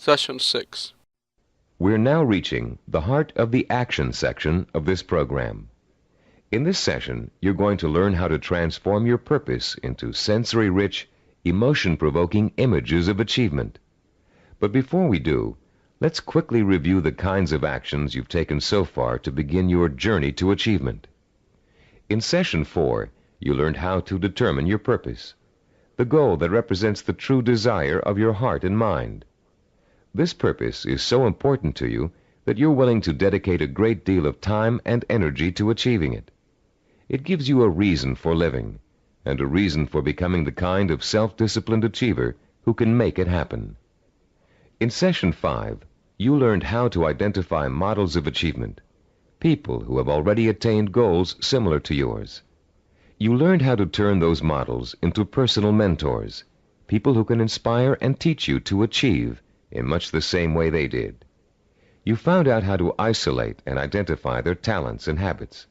Session 6. We're now reaching the heart of the action section of this program. In this session, you're going to learn how to transform your purpose into sensory-rich, emotion-provoking images of achievement. But before we do, let's quickly review the kinds of actions you've taken so far to begin your journey to achievement. In Session 4, you learned how to determine your purpose, the goal that represents the true desire of your heart and mind. This purpose is so important to you that you're willing to dedicate a great deal of time and energy to achieving it. It gives you a reason for living, and a reason for becoming the kind of self-disciplined achiever who can make it happen. In Session 5, you learned how to identify models of achievement, people who have already attained goals similar to yours. You learned how to turn those models into personal mentors, people who can inspire and teach you to achieve in much the same way they did. You found out how to isolate and identify their talents and habits.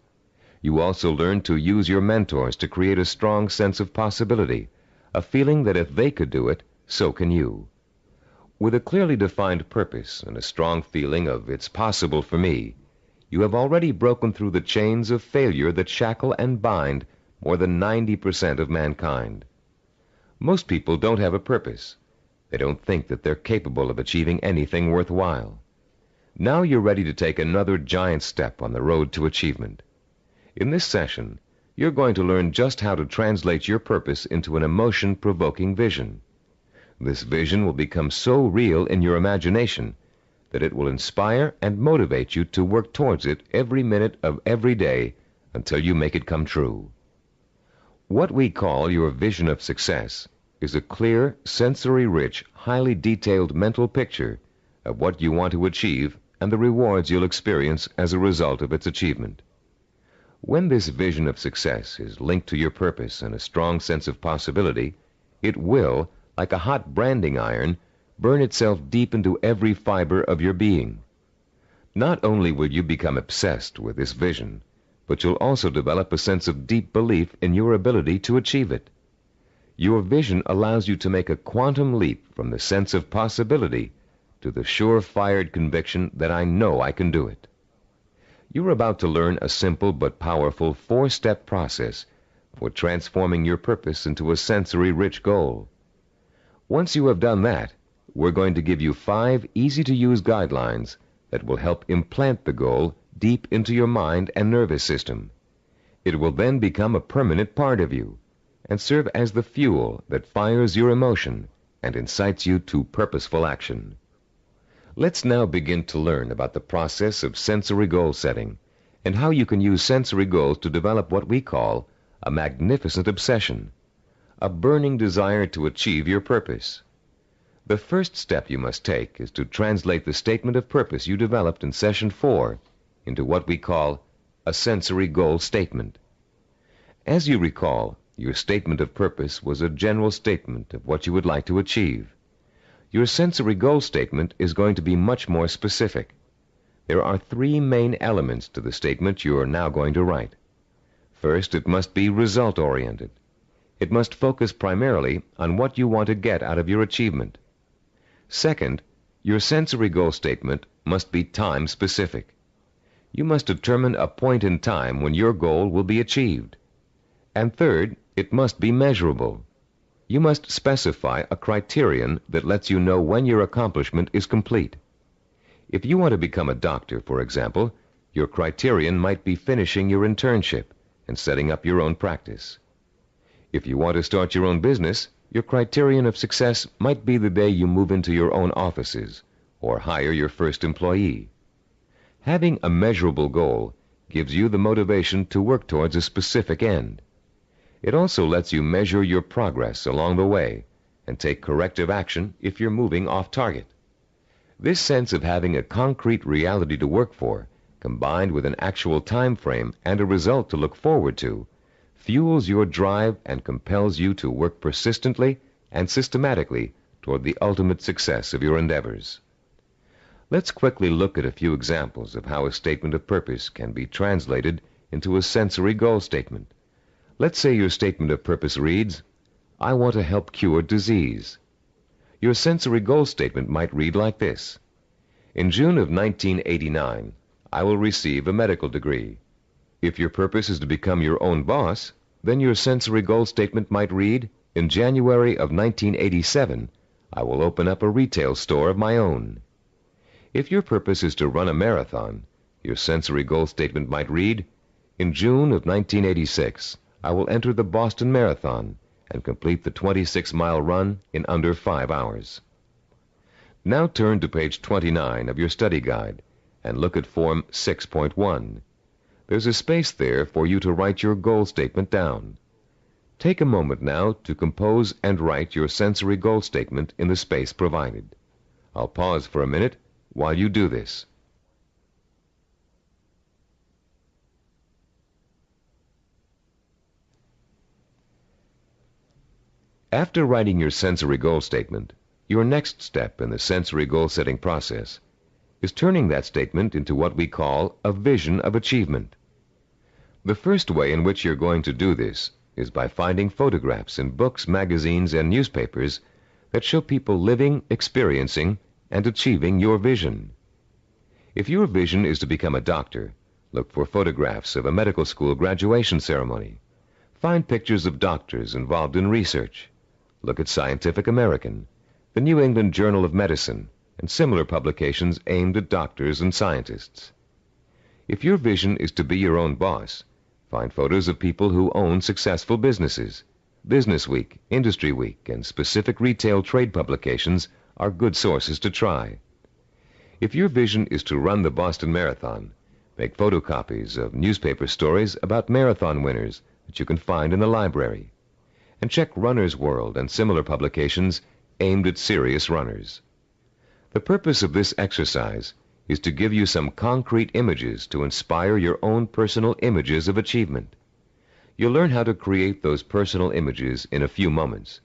You also learned to use your mentors to create a strong sense of possibility, a feeling that if they could do it, so can you. With a clearly defined purpose and a strong feeling of "it's possible for me," you have already broken through the chains of failure that shackle and bind more than 90% of mankind. Most people don't have a purpose. They don't think that they're capable of achieving anything worthwhile. Now you're ready to take another giant step on the road to achievement. In this session, you're going to learn just how to translate your purpose into an emotion-provoking vision. This vision will become so real in your imagination that it will inspire and motivate you to work towards it every minute of every day until you make it come true. What we call your vision of success is a clear, sensory-rich, highly detailed mental picture of what you want to achieve and the rewards you'll experience as a result of its achievement. When this vision of success is linked to your purpose and a strong sense of possibility, it will, like a hot branding iron, burn itself deep into every fiber of your being. Not only will you become obsessed with this vision, but you'll also develop a sense of deep belief in your ability to achieve it. Your vision allows you to make a quantum leap from the sense of possibility to the sure-fired conviction that I know I can do it. You're about to learn a simple but powerful 4-step process for transforming your purpose into a sensory-rich goal. Once you have done that, we're going to give you 5 easy-to-use guidelines that will help implant the goal deep into your mind and nervous system. It will then become a permanent part of you and serve as the fuel that fires your emotion and incites you to purposeful action. Let's now begin to learn about the process of sensory goal setting and how you can use sensory goals to develop what we call a magnificent obsession, a burning desire to achieve your purpose. The first step you must take is to translate the statement of purpose you developed in Session 4 into what we call a sensory goal statement. As you recall, your statement of purpose was a general statement of what you would like to achieve. Your sensory goal statement is going to be much more specific. There are 3 main elements to the statement you are now going to write. First, it must be result-oriented. It must focus primarily on what you want to get out of your achievement. Second, your sensory goal statement must be time-specific. You must determine a point in time when your goal will be achieved. And third, it must be measurable. You must specify a criterion that lets you know when your accomplishment is complete. If you want to become a doctor, for example, your criterion might be finishing your internship and setting up your own practice. If you want to start your own business, your criterion of success might be the day you move into your own offices or hire your first employee. Having a measurable goal gives you the motivation to work towards a specific end. It also lets you measure your progress along the way and take corrective action if you're moving off target. This sense of having a concrete reality to work for, combined with an actual time frame and a result to look forward to, fuels your drive and compels you to work persistently and systematically toward the ultimate success of your endeavors. Let's quickly look at a few examples of how a statement of purpose can be translated into a sensory goal statement. Let's say your statement of purpose reads, I want to help cure disease. Your sensory goal statement might read like this. In June of 1989, I will receive a medical degree. If your purpose is to become your own boss, then your sensory goal statement might read, in January of 1987, I will open up a retail store of my own. If your purpose is to run a marathon, your sensory goal statement might read, in June of 1986, I will enter the Boston Marathon and complete the 26-mile run in under 5 hours. Now turn to page 29 of your study guide and look at Form 6.1. There's a space there for you to write your goal statement down. Take a moment now to compose and write your sensory goal statement in the space provided. I'll pause for a minute while you do this. After writing your sensory goal statement, your next step in the sensory goal setting process is turning that statement into what we call a vision of achievement. The first way in which you're going to do this is by finding photographs in books, magazines, and newspapers that show people living, experiencing, and achieving your vision. If your vision is to become a doctor, look for photographs of a medical school graduation ceremony. Find pictures of doctors involved in research. Look at Scientific American, the New England Journal of Medicine, and similar publications aimed at doctors and scientists. If your vision is to be your own boss, find photos of people who own successful businesses. Business Week, Industry Week, and specific retail trade publications are good sources to try. If your vision is to run the Boston Marathon, make photocopies of newspaper stories about marathon winners that you can find in the library, and check Runner's World and similar publications aimed at serious runners. The purpose of this exercise is to give you some concrete images to inspire your own personal images of achievement. You'll learn how to create those personal images in a few moments.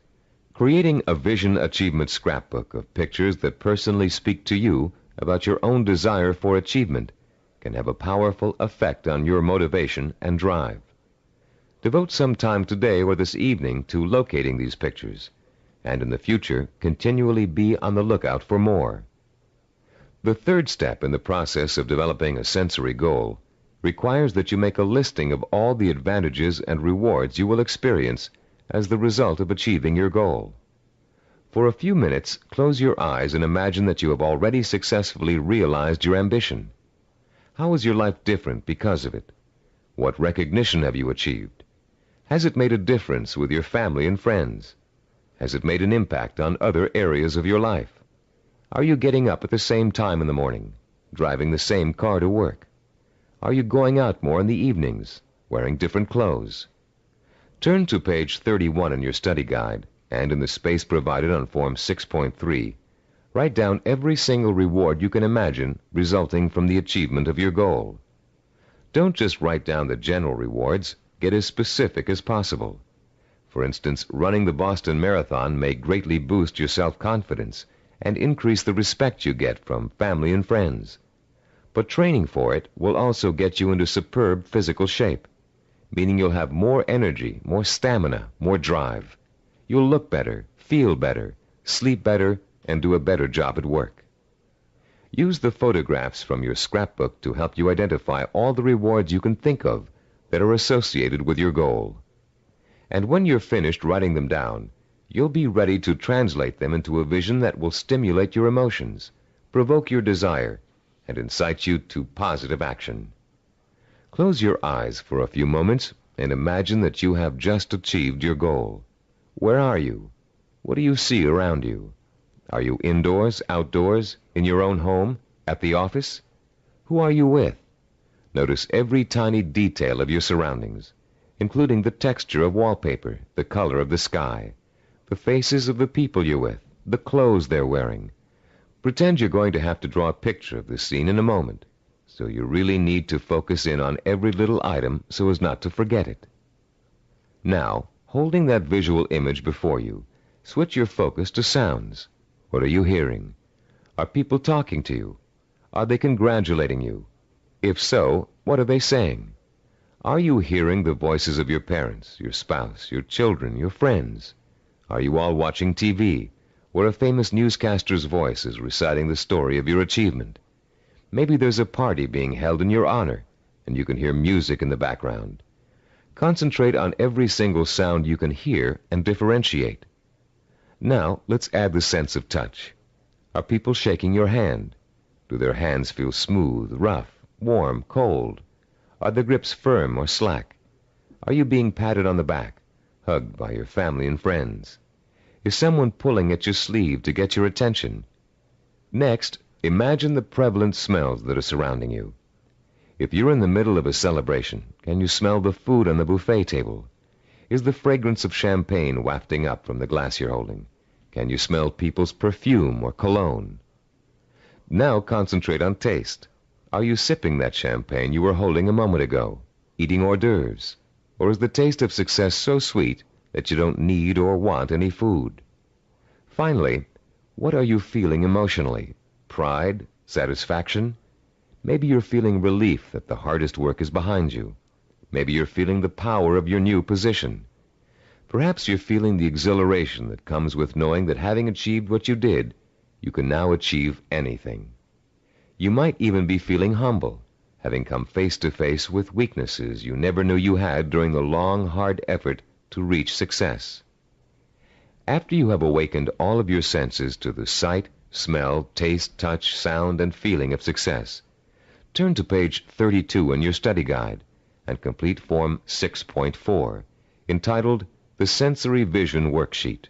Creating a vision achievement scrapbook of pictures that personally speak to you about your own desire for achievement can have a powerful effect on your motivation and drive. Devote some time today or this evening to locating these pictures, and in the future continually be on the lookout for more. The third step in the process of developing a sensory goal requires that you make a listing of all the advantages and rewards you will experience as the result of achieving your goal. For a few minutes, close your eyes and imagine that you have already successfully realized your ambition. How is your life different because of it? What recognition have you achieved? Has it made a difference with your family and friends? Has it made an impact on other areas of your life? Are you getting up at the same time in the morning, driving the same car to work? Are you going out more in the evenings, wearing different clothes? Turn to page 31 in your study guide, and in the space provided on Form 6.3, write down every single reward you can imagine resulting from the achievement of your goal. Don't just write down the general rewards, get as specific as possible. For instance, running the Boston Marathon may greatly boost your self-confidence and increase the respect you get from family and friends. But training for it will also get you into superb physical shape, meaning you'll have more energy, more stamina, more drive. You'll look better, feel better, sleep better, and do a better job at work. Use the photographs from your scrapbook to help you identify all the rewards you can think of that are associated with your goal. And when you're finished writing them down, you'll be ready to translate them into a vision that will stimulate your emotions, provoke your desire, and incite you to positive action. Close your eyes for a few moments and imagine that you have just achieved your goal. Where are you? What do you see around you? Are you indoors, outdoors, in your own home, at the office? Who are you with? Notice every tiny detail of your surroundings, including the texture of wallpaper, the color of the sky, the faces of the people you're with, the clothes they're wearing. Pretend you're going to have to draw a picture of this scene in a moment, so you really need to focus in on every little item so as not to forget it. Now, holding that visual image before you, switch your focus to sounds. What are you hearing? Are people talking to you? Are they congratulating you? If so, what are they saying? Are you hearing the voices of your parents, your spouse, your children, your friends? Are you all watching TV? where a famous newscaster's voice is reciting the story of your achievement. Maybe there's a party being held in your honor, and you can hear music in the background. Concentrate on every single sound you can hear and differentiate. Now, let's add the sense of touch. Are people shaking your hand? Do their hands feel smooth, rough, warm, cold? Are the grips firm or slack? Are you being patted on the back, hugged by your family and friends? Is someone pulling at your sleeve to get your attention? Next, imagine the prevalent smells that are surrounding you. If you're in the middle of a celebration, can you smell the food on the buffet table? Is the fragrance of champagne wafting up from the glass you're holding? Can you smell people's perfume or cologne? Now concentrate on taste. Are you sipping that champagne you were holding a moment ago, eating hors d'oeuvres? Or is the taste of success so sweet that you don't need or want any food? Finally, what are you feeling emotionally? Pride? Satisfaction? Maybe you're feeling relief that the hardest work is behind you. Maybe you're feeling the power of your new position. Perhaps you're feeling the exhilaration that comes with knowing that having achieved what you did, you can now achieve anything. You might even be feeling humble, having come face to face with weaknesses you never knew you had during the long, hard effort to reach success. After you have awakened all of your senses to the sight, smell, taste, touch, sound, and feeling of success, turn to page 32 in your study guide and complete Form 6.4, entitled The Sensory Vision Worksheet.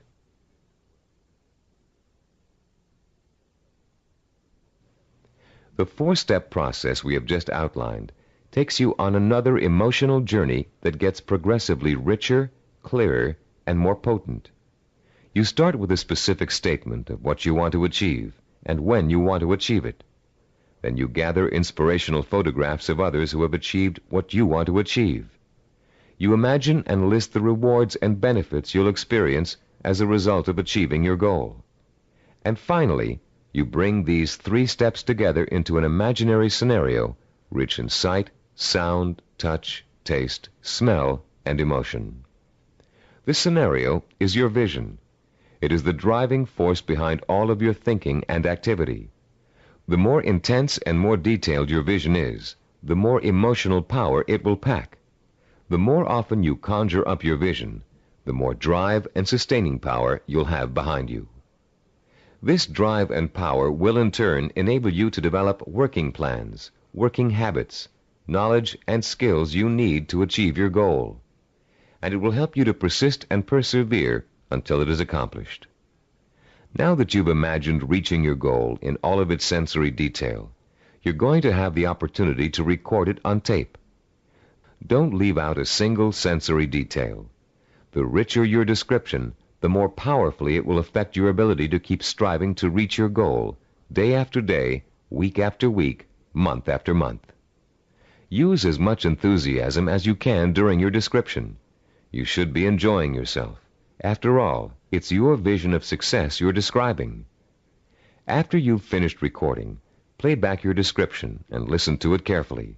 The four-step process we have just outlined takes you on another emotional journey that gets progressively richer, clearer, and more potent. You start with a specific statement of what you want to achieve and when you want to achieve it. Then you gather inspirational photographs of others who have achieved what you want to achieve. You imagine and list the rewards and benefits you'll experience as a result of achieving your goal. And finally, you bring these three steps together into an imaginary scenario rich in sight, sound, touch, taste, smell, and emotion. This scenario is your vision. It is the driving force behind all of your thinking and activity. The more intense and more detailed your vision is, the more emotional power it will pack. The more often you conjure up your vision, the more drive and sustaining power you'll have behind you. This drive and power will in turn enable you to develop working plans, working habits, knowledge, and skills you need to achieve your goal. And it will help you to persist and persevere until it is accomplished. Now that you've imagined reaching your goal in all of its sensory detail, you're going to have the opportunity to record it on tape. Don't leave out a single sensory detail. The richer your description, the more powerfully it will affect your ability to keep striving to reach your goal, day after day, week after week, month after month. Use as much enthusiasm as you can during your description. You should be enjoying yourself. After all, it's your vision of success you're describing. After you've finished recording, play back your description and listen to it carefully.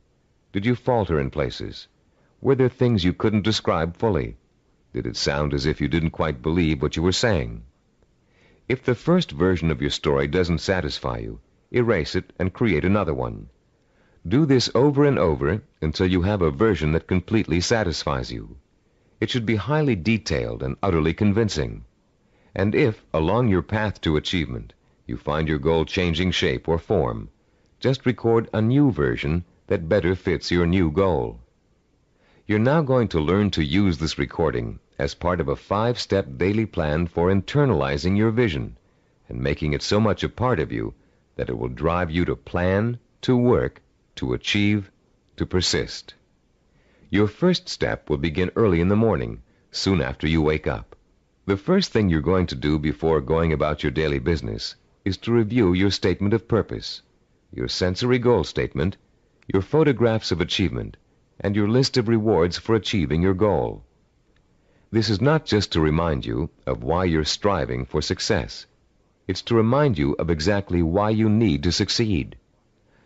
Did you falter in places? Were there things you couldn't describe fully? Did it sound as if you didn't quite believe what you were saying? If the first version of your story doesn't satisfy you, erase it and create another one. Do this over and over until you have a version that completely satisfies you. It should be highly detailed and utterly convincing. And if, along your path to achievement, you find your goal changing shape or form, just record a new version that better fits your new goal. You're now going to learn to use this recording as part of a 5-step daily plan for internalizing your vision and making it so much a part of you that it will drive you to plan, to work, to achieve, to persist. Your first step will begin early in the morning, soon after you wake up. The first thing you're going to do before going about your daily business is to review your statement of purpose, your sensory goal statement, your photographs of achievement, and your list of rewards for achieving your goal. This is not just to remind you of why you're striving for success. It's to remind you of exactly why you need to succeed.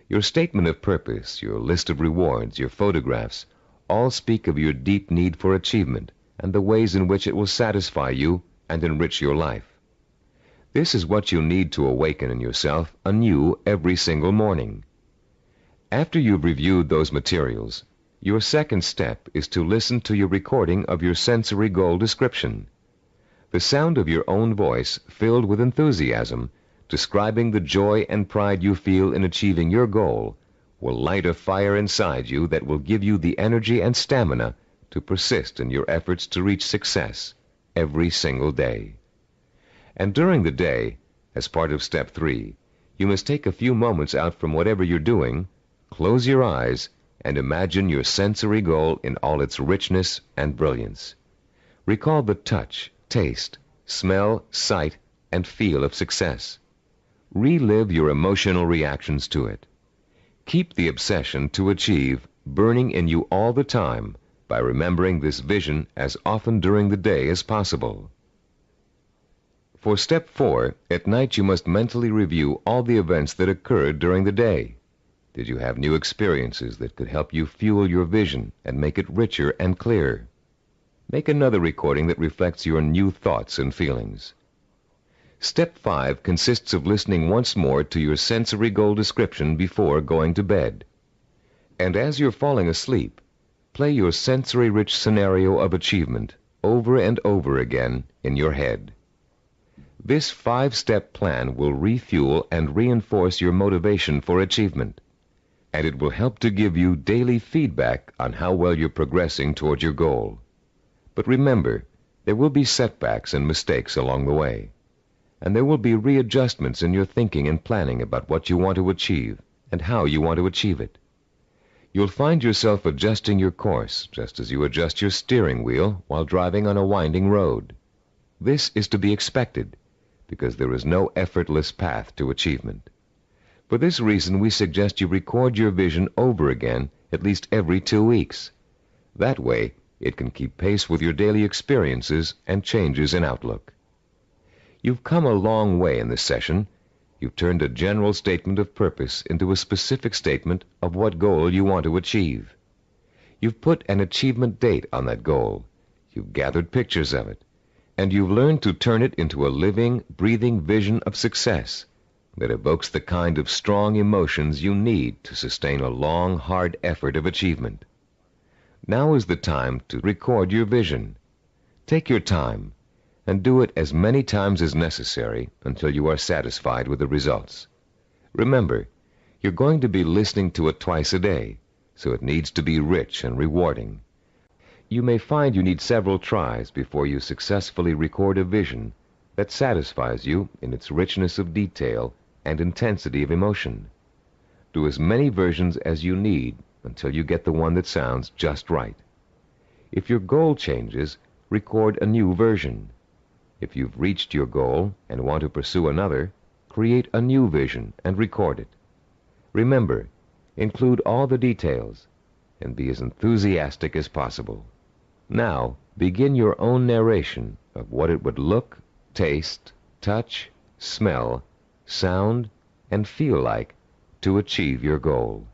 Your statement of purpose, your list of rewards, your photographs, all speak of your deep need for achievement and the ways in which it will satisfy you and enrich your life. This is what you need to awaken in yourself anew every single morning. After you've reviewed those materials, your second step is to listen to your recording of your sensory goal description. The sound of your own voice, filled with enthusiasm, describing the joy and pride you feel in achieving your goal, will light a fire inside you that will give you the energy and stamina to persist in your efforts to reach success every single day. And during the day, as part of step 3, you must take a few moments out from whatever you're doing, close your eyes, and imagine your sensory goal in all its richness and brilliance. Recall the touch, taste, smell, sight, and feel of success. Relive your emotional reactions to it. Keep the obsession to achieve burning in you all the time by remembering this vision as often during the day as possible. For step 4, at night you must mentally review all the events that occurred during the day. Did you have new experiences that could help you fuel your vision and make it richer and clearer? Make another recording that reflects your new thoughts and feelings. Step 5 consists of listening once more to your sensory goal description before going to bed. And as you're falling asleep, play your sensory-rich scenario of achievement over and over again in your head. This 5-step plan will refuel and reinforce your motivation for achievement, and it will help to give you daily feedback on how well you're progressing toward your goal. But remember, there will be setbacks and mistakes along the way, and there will be readjustments in your thinking and planning about what you want to achieve and how you want to achieve it. You'll find yourself adjusting your course just as you adjust your steering wheel while driving on a winding road. This is to be expected, because there is no effortless path to achievement. For this reason, we suggest you record your vision over again at least every 2 weeks. That way, it can keep pace with your daily experiences and changes in outlook. You've come a long way in this session. You've turned a general statement of purpose into a specific statement of what goal you want to achieve. You've put an achievement date on that goal. You've gathered pictures of it, and you've learned to turn it into a living, breathing vision of success that evokes the kind of strong emotions you need to sustain a long, hard effort of achievement. Now is the time to record your vision. Take your time and do it as many times as necessary until you are satisfied with the results. Remember, you're going to be listening to it twice a day, so it needs to be rich and rewarding. You may find you need several tries before you successfully record a vision that satisfies you in its richness of detail and intensity of emotion. Do as many versions as you need until you get the one that sounds just right. If your goal changes, record a new version. If you've reached your goal and want to pursue another, create a new vision and record it. Remember, include all the details and be as enthusiastic as possible. Now, begin your own narration of what it would look, taste, touch, smell, sound, and feel like to achieve your goal.